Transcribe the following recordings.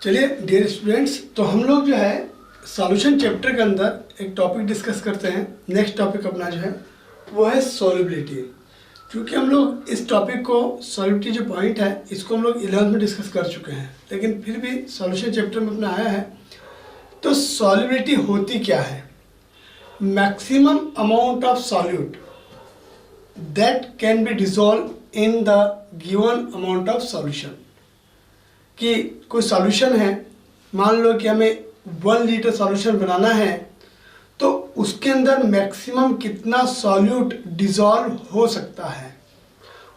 चलिए dear students, तो हम लोग जो है सॉल्यूशन चैप्टर के अंदर एक टॉपिक डिस्कस करते हैं। नेक्स्ट टॉपिक अपना जो है वो है सॉल्युबिलिटी। क्योंकि हम लोग इस टॉपिक को सॉल्युबिलिटी जो पॉइंट है इसको हम लोग 11th में डिस्कस कर चुके हैं, लेकिन फिर भी सॉल्यूशन चैप्टर में अपना आया है। तो सॉल्युबिलिटी होती क्या है? Maximum amount of solute that can be dissolve in the given amount of solution. कि कोई सॉल्यूशन है, मान लो कि हमें 1 लीटर सॉल्यूशन बनाना है, तो उसके अंदर मैक्सिमम कितना सॉल्यूट डिसॉल्व हो सकता है,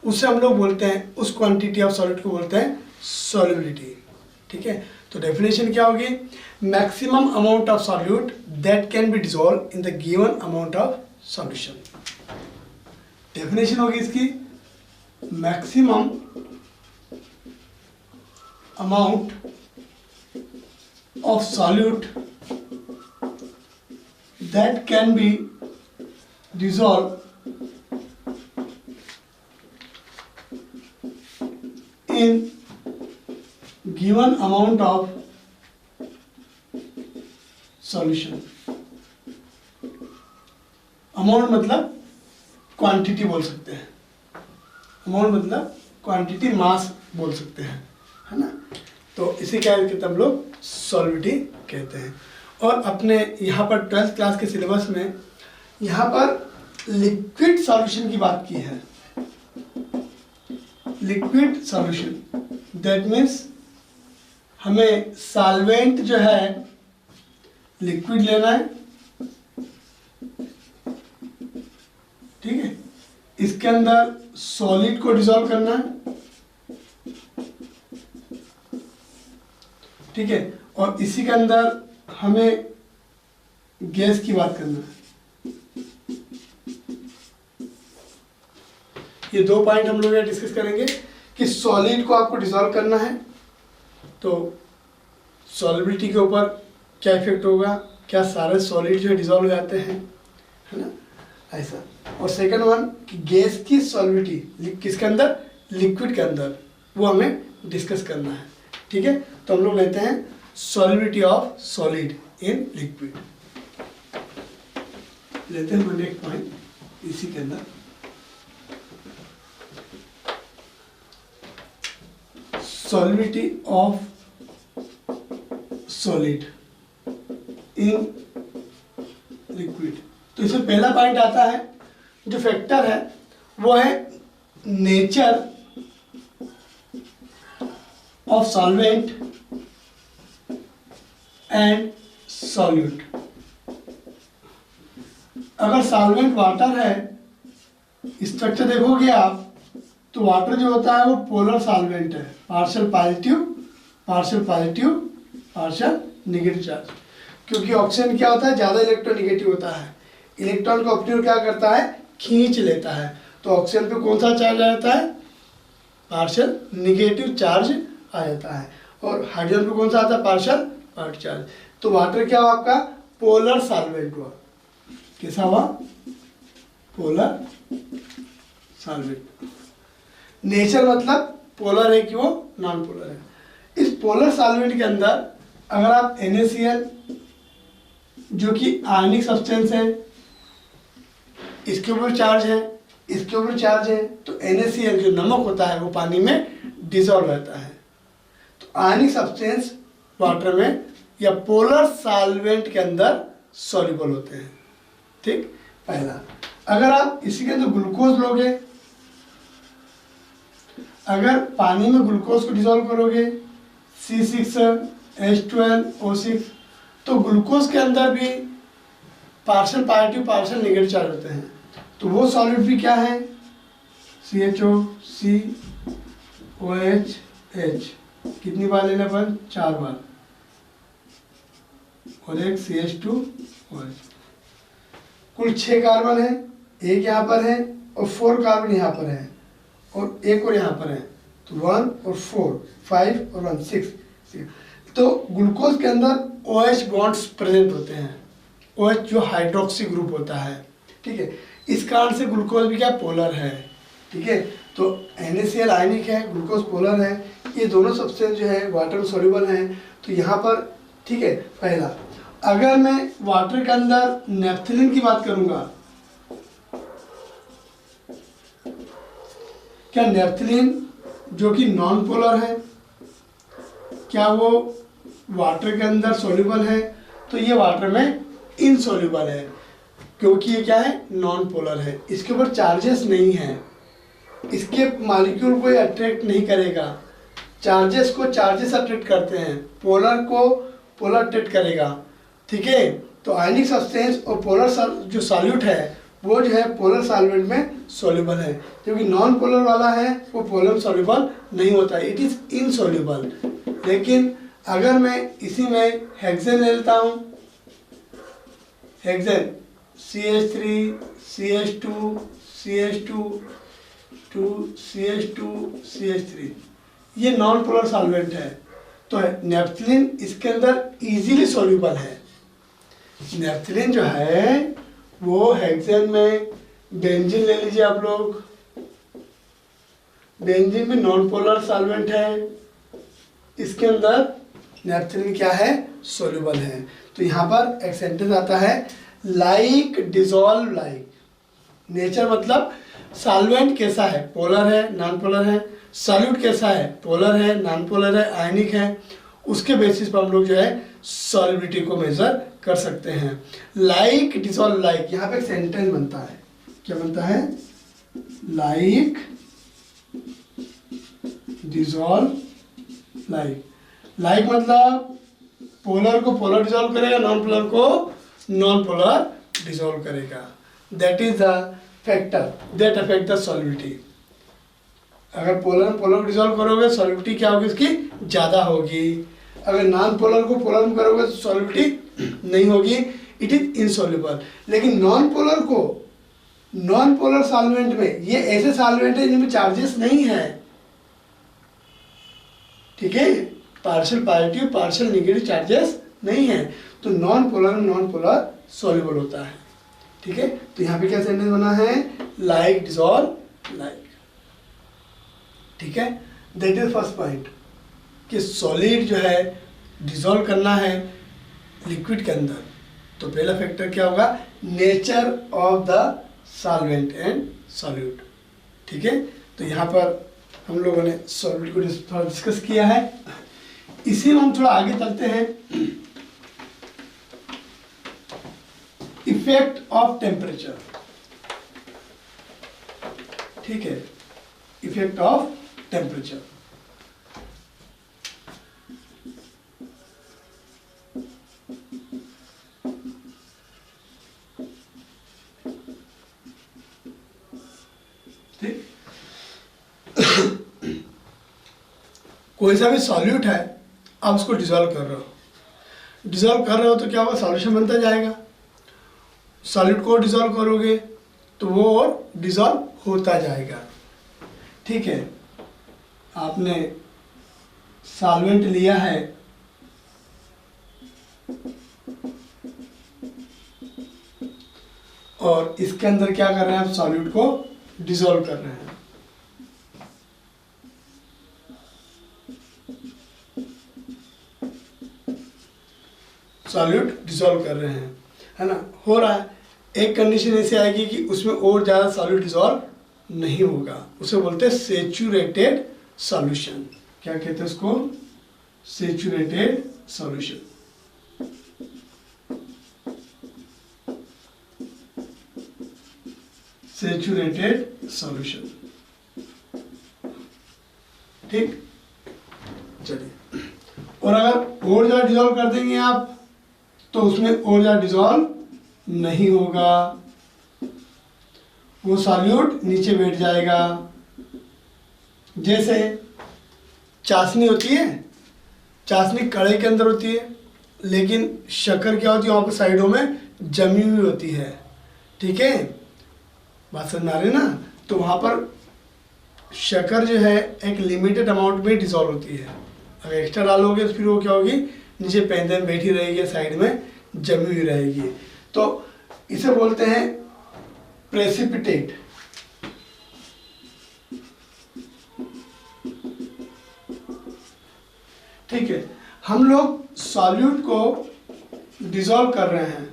उसे हम लोग बोलते हैं, उस क्वांटिटी ऑफ सॉल्यूट को बोलते हैं सॉल्युबिलिटी। ठीक है, तो डेफिनेशन क्या होगी? Maximum amount of solute that can be dissolve in the given amount of solution. Definition होगी इसकी, maximum amount of solute that can be dissolved in given amount of solution। Amount मतलब quantity बोल सकते हैं, amount मतलब quantity, मास बोल सकते हैं, है ना। तो इसी क्या कहते हैं हम लोग, सॉल्युबिलिटी कहते हैं। और अपने यहाँ पर 12th क्लास के सिलेबस में यहाँ पर लिक्विड सॉल्यूशन की बात की है। लिक्विड सॉल्यूशन दैट मीन्स हमें सॉल्वेंट जो है लिक्विड लेना है, ठीक है, इसके अंदर सॉलिड को डिसॉल्व करना है, ठीक है, और इसी के अंदर हमें गैस की बात करना है। ये 2 पॉइंट हम लोग यहाँ डिस्कस करेंगे कि सॉलिड को आपको डिसॉल्व करना है तो सॉल्युबिलिटी के ऊपर क्या इफेक्ट होगा, क्या सारे सॉलिड जो है डिसॉल्व हो जाते हैं, है ना, ऐसा। और सेकंड वन कि गैस की सॉल्युबिलिटी किसके अंदर, लिक्विड के अंदर, वो हमें डिस्कस करना है। ठीक है, तो हम लोग लेते हैं solubility of solid in liquid. लेते हैं नेक्स्ट पॉइंट इसी के अंदर, solubility of solid in liquid. तो इसमें पहला पॉइंट आता है, जो फैक्टर है वो है nature of solvent and solute। अगर सॉल्वेंट वाटर है, स्ट्रक्चर देखोगे आप तो वाटर जो होता है वो पोलर सॉल्वेंट है, partial positive partial negative charge. क्योंकि ऑक्सीजन क्या होता है, ज़्यादा इलेक्ट्रोनेगेटिव होता है, इलेक्ट्रॉन को अपनी ओर क्या करता है, खींच लेता है। तो ऑक्सीजन पे कौन सा चार्ज आ जाता है, पार्शियल नेगेटिव चार्ज आ जाता है, और हाइड्रोजन पे कौन सा आता है, पार्शियल चार्ज। तो वाटर क्या हुआ आपका, पोलर सॉल्वेंट हुआ। कैसा हुआ, पोलर सॉल्वेंट। नेचर मतलब पोलर है कि वो नॉन पोलर है। इस पोलर सॉल्वेंट के अंदर अगर आप NaCl जो कि आयनिक सब्सटेंस है, इसके ऊपर चार्ज है, इसके ऊपर चार्ज है, तो NaCl जो नमक होता है वो पानी में डिसॉल्व रहता है। आयनिक सब्सटेंस वाटर में या पोलर सॉल्वेंट के अंदर सॉल्युबल होते हैं। ठीक, पहला। अगर आप इसी के अंदर ग्लूकोज लोगे, अगर पानी में ग्लूकोज को डिसॉल्व करोगे C6H12O6, तो ग्लूकोज के अंदर भी partial positive partial negative charge होते हैं। तो वो सॉलिड भी क्या है, CHO COH कितनी बार लेना पर, 4 बार, और एक CH2OH। कुल 6 कार्बन है, एक यहाँ पर है और 4 कार्बन यहाँ पर है, और एक और यहाँ पर है, तो 1 और 4, 5 और 1, 6। तो ग्लूकोज के अंदर OH बॉन्ड्स प्रेजेंट होते हैं, OH जो हाइड्रोक्सी ग्रुप होता है, ठीक है। इस कारण से ग्लूकोज भी क्या पोलर है, ठीक है। तो NaCl आयनिक है, ग्लूकोज पोलर है, ये दोनों सब्सटेंस जो है वाटर में सॉल्युबल हैं। तो यहाँ पर ठीक है, पहला अगर मैं वाटर के अंदर नेफ्थलीन की बात करूँगा, क्या नेफ्थलीन जो कि नॉन पोलर है, क्या वो वाटर के अंदर सॉल्युबल है? तो ये वाटर में इनसॉल्युबल है, क्योंकि ये क्या है, नॉन पोलर है। इसके ऊपर चार्जेस नहीं है, इसके मॉलिक्यूल को ये अट्रैक्ट नहीं करेगा। चार्जेस को चार्जेस अट्रैक्ट करते हैं, पोलर को पोलर अट्रैक्ट करेगा। ठीक है, तो आयनिक सब्सटेंस और पोलर जो सॉल्यूट है वो जो है पोलर सॉल्वेंट में सॉल्युबल है, क्योंकि नॉन पोलर वाला है वो पोलर में सॉल्युबल नहीं होता, इट इज इनसॉल्युबल। लेकिन अगर मैं इसी में हेक्सेन ले लेता हूँ, hexane CH3 CH2 CH2 CH2 CH3, ये नॉन पोलर सॉल्वेंट है। तो नेफ्थलीन इसके अंदर इजीली सॉल्युबल है। नेफ्थलीन जो है वो हेक्सेन में, बेंजीन ले लीजिए आप लोग, बेंजीन में नॉन पोलर सॉल्वेंट है, इसके अंदर नेफ्थलीन क्या है, सॉल्युबल है। तो यहाँ पर एक सेंटेंस आता है लाइक डिसॉल्व लाइक। नेचर मतलब सॉल्वेंट कैसा है, पोलर है नॉन पोलर है, सॉल्यूट कैसा है, पोलर है नॉन पोलर है आयनिक है, उसके बेसिस पर हम लोग जो है सॉल्युबिलिटी को मेजर कर सकते हैं। लाइक डिसॉल्व लाइक, यहाँ पे एक सेंटेंस बनता है, क्या बनता है, लाइक डिसॉल्व लाइक। लाइक मतलब पोलर को पोलर डिसॉल्व करेगा, नॉन पोलर को नॉन पोलर डिसॉल्व करेगा। That is the factor that affect the solubility. अगर पोलर में पोलर को डिसॉल्व करोगे सॉल्युबिलिटी क्या होगी, इसकी ज़्यादा होगी। अगर नॉन पोलर को पोलर में करोगे तो सॉल्युबिलिटी नहीं होगी, इट इज इनसॉल्युबल। लेकिन नॉन पोलर को नॉन पोलर सॉल्वेंट में, ये ऐसे सॉल्वेंट है जिनमें चार्जेस नहीं है, ठीक है, partial positive partial negative charges नहीं है, तो नॉन पोलर में नॉन पोलर सॉल्युबल होता है। ठीक है, तो यहाँ पे क्या सेंटेंस बना है, लाइक डिसॉल्व लाइक। ठीक है, दैट इज फर्स्ट पॉइंट कि सॉलिड जो है डिसॉल्व करना है लिक्विड के अंदर, तो पहला फैक्टर क्या होगा, nature of the solvent and solute. ठीक है, तो यहाँ पर हम लोगों ने सॉल्वेंट को थोड़ा डिस्कस किया है। इसी में हम थोड़ा आगे चलते हैं, इफेक्ट ऑफ टेम्परेचर। ठीक है, इफेक्ट ऑफ टेम्परेचर। ठीक, कोई सा भी सॉल्यूट है, आप उसको डिसॉल्व कर रहे हो, डिसॉल्व कर रहे हो तो क्या होगा, सॉल्यूशन बनता जाएगा। सॉल्यूट को डिसॉल्व करोगे तो वो और डिसॉल्व होता जाएगा। ठीक है, आपने सॉल्वेंट लिया है, और इसके अंदर क्या कर रहे हैं, आप सॉल्यूट को डिसॉल्व कर रहे हैं। सॉल्यूट डिसॉल्व कर रहे हैं, है ना, हो रहा है। एक कंडीशन ऐसी आएगी कि उसमें और ज़्यादा सॉल्यूट डिसॉल्व नहीं होगा, उसे बोलते हैं सेचुरेटेड सॉल्यूशन। क्या कहते हैं उसको, सेचुरेटेड सॉल्यूशन। Saturated solution. ठीक, चलिए, और अगर और ज़्यादा डिसॉल्व कर देंगे आप तो उसमें और ज़्यादा डिसॉल्व नहीं होगा, वो सॉल्यूट नीचे बैठ जाएगा। जैसे चाशनी होती है, चाशनी कढ़ाई के अंदर होती है, लेकिन शक्कर क्या होती है, वहाँ पर साइडों में जमी हुई होती है। ठीक है, बात समझ आ रही ना, तो वहाँ पर शक्कर जो है एक लिमिटेड अमाउंट में डिसॉल्व होती है। अगर एक्स्ट्रा डालोगे तो फिर वो क्या होगी, नीचे पेंदे में बैठी रहेगी, साइड में जमी हुई रहेगी। तो इसे बोलते हैं प्रेसिपिटेट। ठीक है, हम लोग सॉल्यूट को डिसॉल्व कर रहे हैं।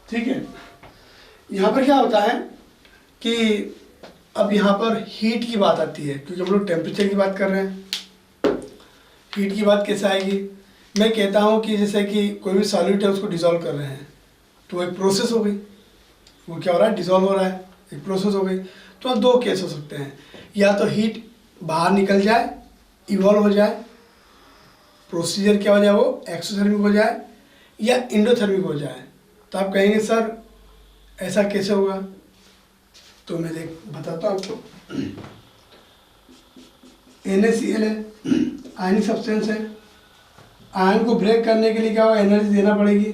ठीक है, यहाँ पर क्या होता है कि अब यहाँ पर हीट की बात आती है, क्योंकि हम लोग टेम्परेचर की बात कर रहे हैं। हीट की बात कैसे आएगी? मैं कहता हूँ कि जैसे कि कोई भी सॉल्यूट है उसको डिसॉल्व कर रहे हैं, तो एक प्रोसेस हो गई, वो क्या हो रहा है, डिसॉल्व हो रहा है, एक प्रोसेस हो गई। तो अब दो केस हो सकते हैं, या तो हीट बाहर निकल जाए, इवॉल्व हो जाए, प्रोसीजर क्या हो जाए, वो एक्सोथर्मिक हो जाए या इंडोथर्मिक हो जाए। तो आप कहेंगे सर ऐसा कैसे होगा? तो मैं बताता हूँ आपको। NaCl है, आयनिक सब्सटेंस है, आयन को ब्रेक करने के लिए क्या होगा, एनर्जी देना पड़ेगी।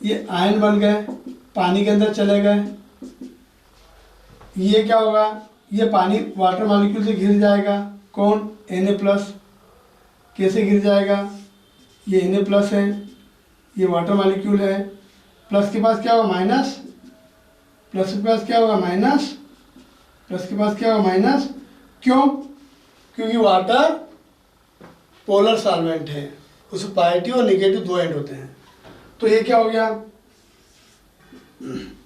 ये आयन बन गए, पानी के अंदर चले गए, ये क्या होगा, ये पानी वाटर मॉलिक्यूल से घिर जाएगा। कौन? Na+। कैसे घिर जाएगा? ये Na+ है, ये वाटर मॉलिक्यूल है, प्लस के पास क्या होगा, माइनस, प्लस के पास क्या होगा, माइनस, प्लस के पास क्या होगा, माइनस। क्यों? क्योंकि वाटर पोलर सॉल्वेंट है, उसमें पॉजिटिव और नेगेटिव दो एंड होते हैं। तो ये क्या हो गया,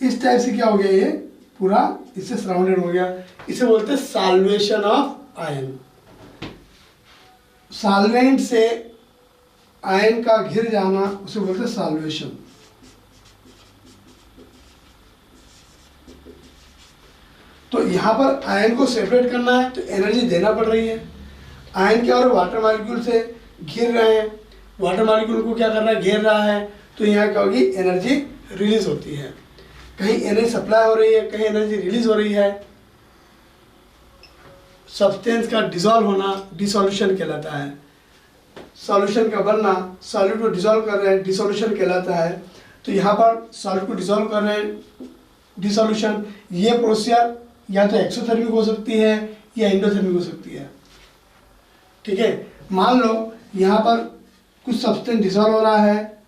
इस टाइप से क्या हो गया, ये पूरा इससे सराउंडेड हो गया। इसे बोलते हैं सॉल्वेशन ऑफ आयन। सॉल्वेंट से आयन का घिर जाना उसे बोलते हैं सॉल्वेशन। तो यहाँ पर आयन को सेपरेट करना है तो एनर्जी देना पड़ रही है। आयन क्या हो रहा है, वाटर मॉलिक्यूल से घिर रहे हैं, वाटर मॉलिक्यूल को क्या कर रहा है, घेर रहा है, तो यहाँ क्या होगी, एनर्जी रिलीज होती है। कहीं एनर्जी सप्लाई हो रही है, कहीं एनर्जी रिलीज हो रही है। सब्सटेंस का डिसॉल्व होना डिसॉल्यूशन कहलाता है, सॉल्यूशन का बनना, सॉल्यूट को डिसॉल्व कर रहे हैं, डिसॉल्यूशन कहलाता है। तो यहाँ पर सॉल्यूट को डिसॉल्व कर रहे हैं, डिसॉल्यूशन। ये प्रोसीजर या तो एक्सोथर्मिक हो सकती है या इंडोथर्मिक हो सकती है। ठीक है, मान लो यहाँ पर कुछ सब्सटेंस डिसॉल्व हो रहा है,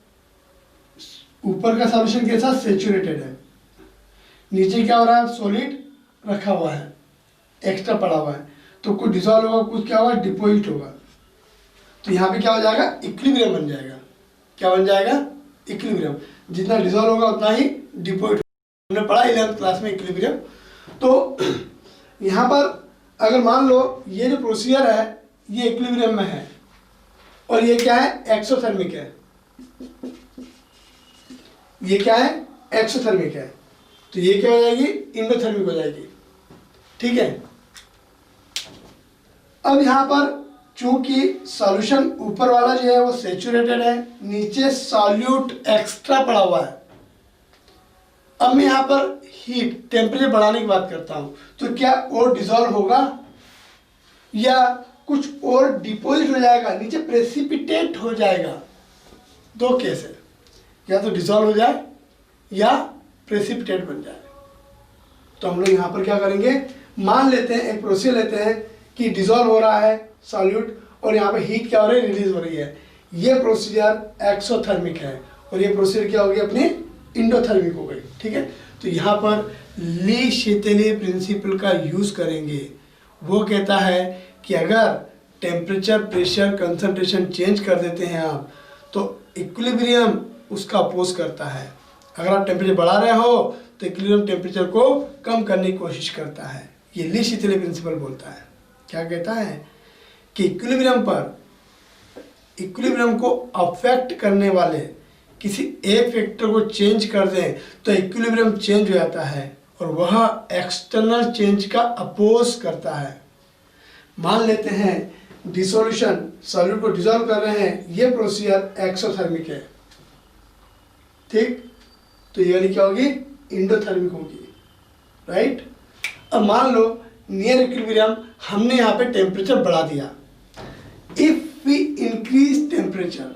ऊपर का सॉल्यूशन के साथ सेचुरेटेड है, नीचे क्या हो रहा है, सॉलिड रखा हुआ है, एक्स्ट्रा पड़ा हुआ है, तो कुछ डिसॉल्व होगा, कुछ क्या होगा, डिपोजिट होगा। तो यहाँ पे क्या हो जाएगा, इक्विलिब्रियम बन जाएगा। क्या बन जाएगा, इक्विलिब्रियम। जितना डिसॉल्व होगा उतना ही डिपोजिट। हमने पढ़ा 11th क्लास में इक्विलिब्रियम। तो यहाँ पर अगर मान लो ये जो प्रोसीजर है ये इक्विलिब्रियम में है और ये क्या है, एक्सोथर्मिक है, ये क्या है, एक्सोथर्मिक है, तो ये क्या हो जाएगी, इंडोथर्मिक हो जाएगी। ठीक है, अब यहाँ पर चूंकि सॉल्यूशन ऊपर वाला जो है वो सेचुरेटेड है, नीचे सॉल्यूट एक्स्ट्रा पड़ा हुआ है। अब मैं यहाँ पर हीट टेम्परेचर बढ़ाने की बात करता हूँ, तो क्या और डिसॉल्व होगा या कुछ और डिपोजिट हो जाएगा, नीचे प्रेसिपिटेट हो जाएगा। दो केस है, या तो डिसॉल्व हो जाए या प्रेसिपिटेट बन जाए। तो हम लोग यहाँ पर क्या करेंगे, मान लेते हैं, एक प्रोसीजर लेते हैं कि डिसॉल्व हो रहा है सॉल्यूट और यहाँ पे हीट क्या हो रही है, रिलीज हो रही है। ये प्रोसीजर एक्सोथर्मिक है और ये प्रोसीजर क्या होगी, अपनी इंडोथर्मिक हो गई। ठीक है, तो यहाँ पर ली शीतलीय प्रिंसिपल का यूज करेंगे। वो कहता है कि अगर टेम्परेचर, प्रेशर, कंसंट्रेशन चेंज कर देते हैं आप, तो इक्विलिब्रियम उसका अपोज करता है। अगर आप टेम्परेचर बढ़ा रहे हो तो इक्विलिब्रियम टेम्परेचर को कम करने की कोशिश करता है। ये ली शीतलीय प्रिंसिपल बोलता है। क्या कहता है कि इक्विलिब्रियम को अफेक्ट करने वाले किसी एक फैक्टर को चेंज कर दें तो इक्विलिब्रियम चेंज हो जाता है और वह एक्सटर्नल चेंज का अपोज करता है। मान लेते हैं डिसोल्यूशन, सॉल्यूट को डिसॉल्व कर रहे हैं, ये प्रोसीजर एक्सोथर्मिक है। ठीक, तो ये वाली क्या होगी, इंडोथर्मिक होगी। राइट, अब मान लो नियर इक्विलिब्रियम हमने यहाँ पे टेम्परेचर बढ़ा दिया। इफ वी इंक्रीज टेम्परेचर,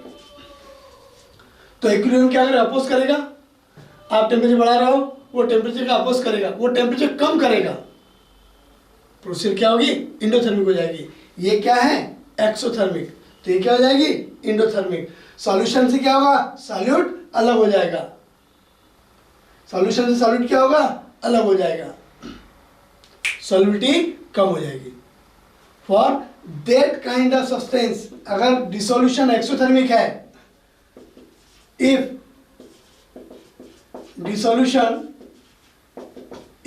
तो इक्विलिब्रियम क्या करेगा, अपोज करेगा। आप टेम्परेचर बढ़ा रहे हो, वो टेम्परेचर का अपोज करेगा, वो टेम्परेचर कम करेगा, प्रोसीजर क्या होगी, इंडोथर्मिक हो जाएगी। ये क्या है, एक्सोथर्मिक, तो ये क्या हो जाएगी, इंडोथर्मिक। सॉल्यूशन से क्या होगा, सॉल्यूट अलग हो जाएगा, सॉल्यूशन से सॉल्यूट क्या होगा, अलग हो जाएगा, सॉल्युबिलिटी कम हो जाएगी। For that kind of substance, अगर डिसोल्यूशन एक्सोथर्मिक है, इफ डिसोल्यूशन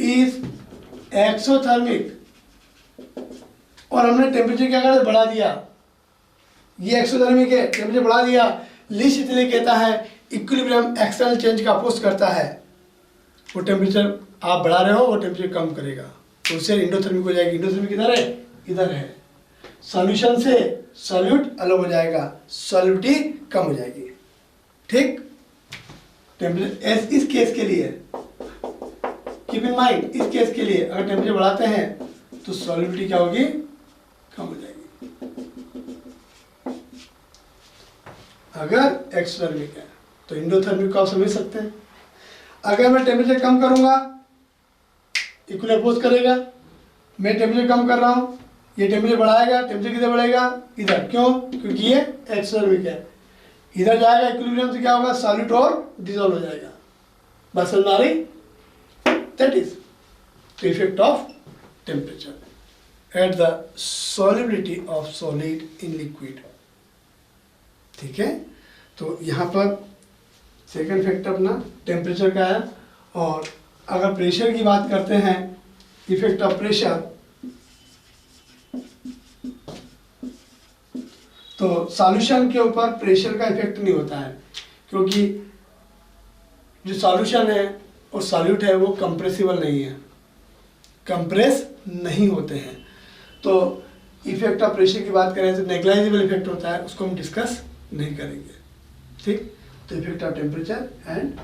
इज एक्सोथर्मिक, और हमने टेम्परेचर क्या कर बढ़ा दिया, ये एक्सोथर्मिक है, टेम्परेचर बढ़ा दिया, लीस्ट इसलिए कहता है इक्विलिब्रियम एक्सटर्नल चेंज का अपोज करता है। वो टेम्परेचर आप बढ़ा रहे हो, वो टेम्परेचर कम करेगा, तो उससे इंडोथर्मिक हो जाएगी। इंडोथर्मिक किधर है, इधर है। सॉल्यूशन से सॉल्यूट अलग हो जाएगा, सॉल्युबिलिटी कम हो जाएगी। ठीक, टेम्परेचर इस केस के लिए कीप इन माइंड, इस केस के लिए अगर टेम्परेचर बढ़ाते हैं तो सॉल्युबिलिटी क्या होगी, कम हो जाएगी। अगर एक्सोथर्मिक है तो इंडोथर्मिक को आप समझ सकते हैं। अगर मैं टेम्परेचर कम करूंगा, इक्वल अपोज करेगा, मैं टेम्परेचर कम कर रहा हूं, ये टेम्परेचर बढ़ाएगा, टेम्परेचर किधर बढ़ेगा, इधर। क्यों, क्योंकि ये एक्सोथर्मिक है, इधर जाएगा इक्विलिब्रियम से क्या होगा, सॉल्यूट और डिसॉल्व हो जाएगा। बस समझ आ रही, that is the effect of temperature at the solubility of solid in liquid. ठीक है, तो यहाँ पर सेकंड फैक्टर अपना टेम्परेचर का है। और अगर प्रेशर की बात करते हैं, इफेक्ट ऑफ प्रेशर, तो सॉल्यूशन के ऊपर प्रेशर का इफेक्ट नहीं होता है, क्योंकि जो सॉल्यूशन है और सॉल्यूट है वो कंप्रेसिबल नहीं है, कंप्रेस नहीं होते हैं। तो इफेक्ट ऑफ प्रेशर की बात करें तो नेग्लाइजेबल इफेक्ट होता है, उसको हम डिस्कस नहीं करेंगे। ठीक, तो effect of temperature and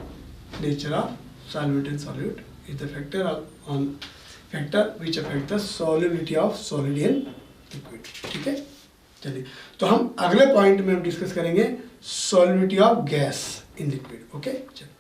nature of solute and solute is the factor on factor which affect the solubility of solid in liquid. ठीक है, चलिए तो हम अगले पॉइंट में हम डिस्कस करेंगे solubility of gas in liquid. Okay, चलिए।